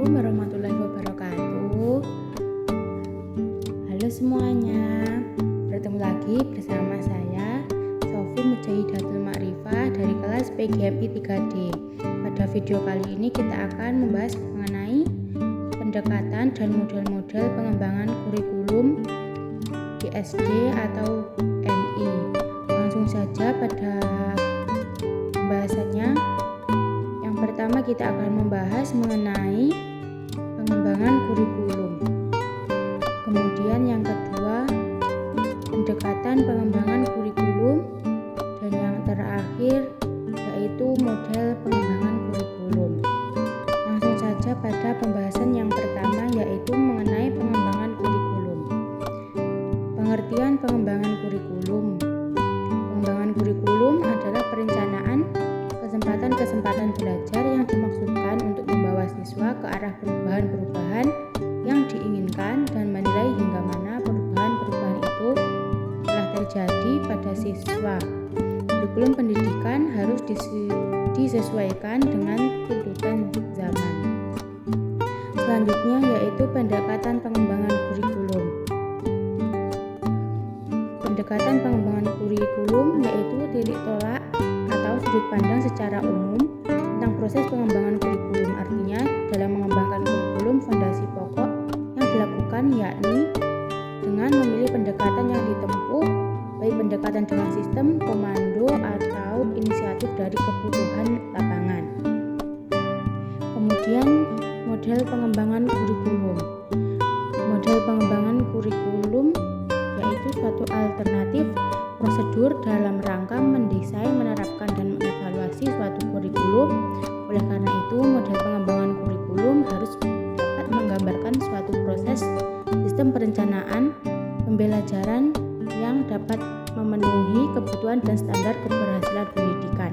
Assalamualaikum warahmatullahi wabarakatuh. Halo semuanya, bertemu lagi bersama saya Sofi Mujahidatul Ma'rifah dari kelas PGMI 3D. Pada video kali ini kita akan membahas mengenai pendekatan dan model-model pengembangan kurikulum di SD atau MI. Langsung saja pada pembahasannya. Yang pertama kita akan membahas mengenai pengembangan kurikulum. Kemudian yang kedua, pendekatan pengembangan kurikulum, dan yang terakhir yaitu model pengembangan kurikulum. Langsung saja pada pembahasan yang pertama yaitu mengenai pengembangan kurikulum. Pengertian pengembangan kurikulum. Pengembangan kurikulum adalah perencanaan kesempatan belajar yang dimaksudkan untuk membawa siswa ke arah perubahan-perubahan yang diinginkan dan menilai hingga mana perubahan-perubahan itu telah terjadi pada siswa. Kurikulum pendidikan harus disesuaikan dengan tuntutan zaman. Selanjutnya yaitu pendekatan pengembangan kurikulum. Pendekatan pengembangan kurikulum yaitu titik tolak atau sudut pandang secara umum tentang proses pengembangan kurikulum. Artinya dalam mengembangkan kurikulum, fondasi pokok yang dilakukan yakni dengan memilih pendekatan yang ditempuh, baik pendekatan dengan sistem, komando, atau inisiatif dari kebutuhan lapangan. Kemudian model pengembangan kurikulum. Model pengembangan kurikulum yaitu suatu alternatif prosedur dalam rangka mendesain, menerapkan, dan mengevaluasi suatu kurikulum. Oleh karena itu, model pengembangan kurikulum harus dapat menggambarkan suatu proses sistem perencanaan pembelajaran yang dapat memenuhi kebutuhan dan standar keberhasilan pendidikan.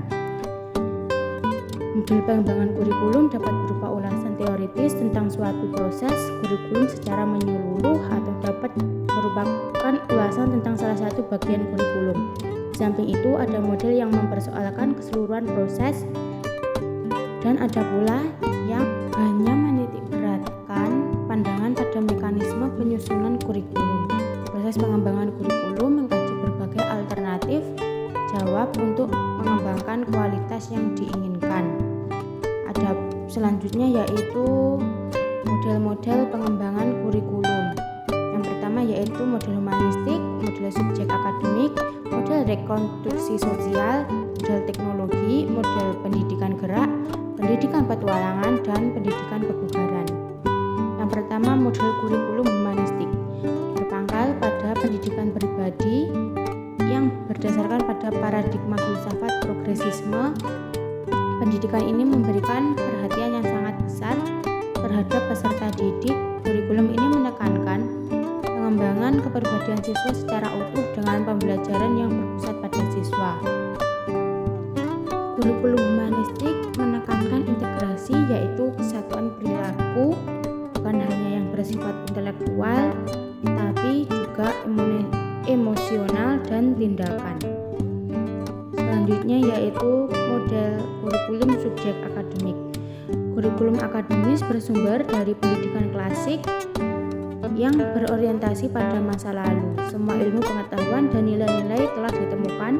Model pengembangan kurikulum dapat berupa ulasan teoritis tentang suatu proses kurikulum secara menyeluruh atau dapat merupakan ulasan tentang salah satu bagian kurikulum. Di samping itu ada model yang mempersoalkan keseluruhan proses dan ada pula yang hanya menitikberatkan pandangan pada mekanisme penyusunan kurikulum. Proses pengembangan kurikulum mengkaji berbagai alternatif jawab untuk mengembangkan kualitas yang diinginkan. Ada selanjutnya yaitu model-model pengembangan kurikulum. Yang pertama yaitu model humanistik, model subjek akademik, model rekonstruksi sosial, model teknologi, model pendidikan gerak, pendidikan petualangan, dan pendidikan kebugaran. Yang pertama model kurikulum humanistik berpangkal pada pendidikan pribadi yang berdasarkan pada paradigma filsafat progresisme. Pendidikan ini memberikan perhatian yang sangat besar terhadap peserta didik. Kurikulum ini menekankan pengembangan kepribadian siswa secara utuh dengan pembelajaran yang berpusat pada siswa. Kurikulum humanistik menekankan integrasi yaitu kesatuan perilaku, bukan hanya yang bersifat intelektual, tapi juga emosional dan tindakan. Selanjutnya yaitu model kurikulum subjek akademik. Kurikulum akademis bersumber dari pendidikan klasik yang berorientasi pada masa lalu. Semua ilmu pengetahuan dan nilai-nilai telah ditemukan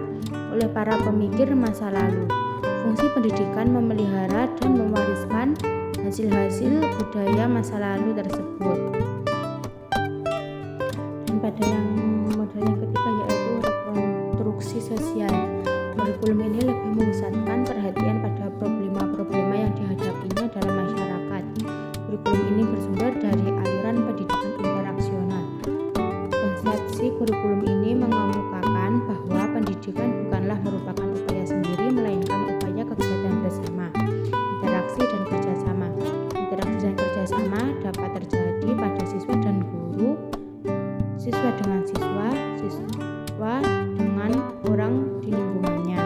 oleh para pemikir masa lalu. Fungsi pendidikan memelihara dan mewariskan hasil-hasil budaya masa lalu tersebut. Dan pada model yang ketiga yaitu rekonstruksi sosial. Kurikulum ini lebih memusatkan perhatian pada problema-problema yang dihadapinya dalam masyarakat. Kurikulum ini bersumber dari aliran pendidikan interaksional. Konsepsi kurikulum ini mengemukakan bahwa pendidikan bukanlah merupakan upaya sendiri, melainkan upaya kegiatan bersama, interaksi dan kerjasama. Interaksi dan kerjasama dapat terjadi pada siswa dan guru, siswa dengan siswa, siswa dengan orang di lingkungannya.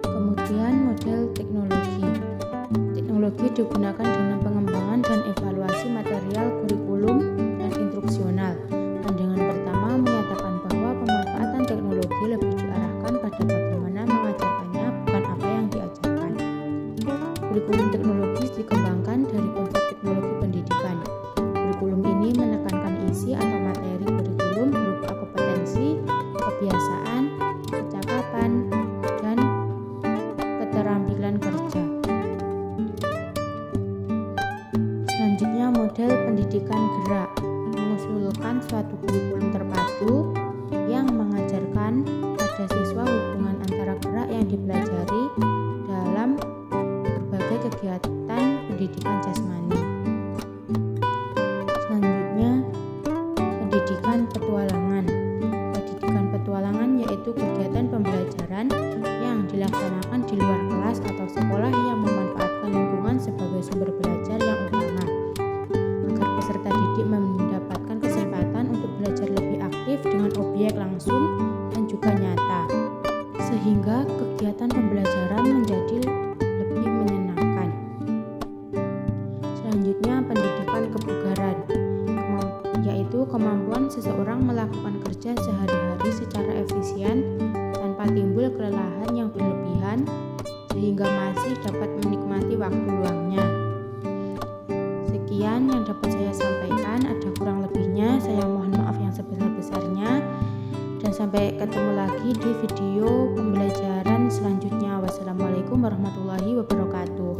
Kemudian model teknologi. Teknologi digunakan dalam pengembangan dan evaluasi material kurikulum dan instruksional. Pandangan pertama menyatakan bahwa pemanfaatan teknologi lebih diarahkan pada bagaimana mengajarkannya, bukan apa yang diajarkan. Kurikulum teknologis dikembangkan dari konsep teknologi Pendidikan gerak mengusulkan suatu kurikulum terpadu yang mengajarkan pada siswa hubungan antara gerak yang dipelajari dalam berbagai kegiatan pendidikan jasmani. Selanjutnya, pendidikan petualangan. Pendidikan petualangan yaitu kegiatan pembelajaran yang dilaksanakan di luar kelas atau sekolah yang memanfaatkan lingkungan sebagai sumber belajar yang utama, agar peserta didik mendapatkan kesempatan untuk belajar lebih aktif dengan objek langsung dan juga nyata, sehingga kegiatan pembelajaran menjadi lebih menyenangkan. Selanjutnya, pendidikan kebugaran, yaitu kemampuan seseorang melakukan kerja sehari-hari secara efisien tanpa timbul kelelahan yang berlebihan sehingga masih dapat menikmati waktu luangnya. Sekian yang dapat saya sampaikan, ada kurang lebihnya saya mohon maaf yang sebesar-besarnya, dan sampai ketemu lagi di video pembelajaran selanjutnya. Wassalamualaikum warahmatullahi wabarakatuh.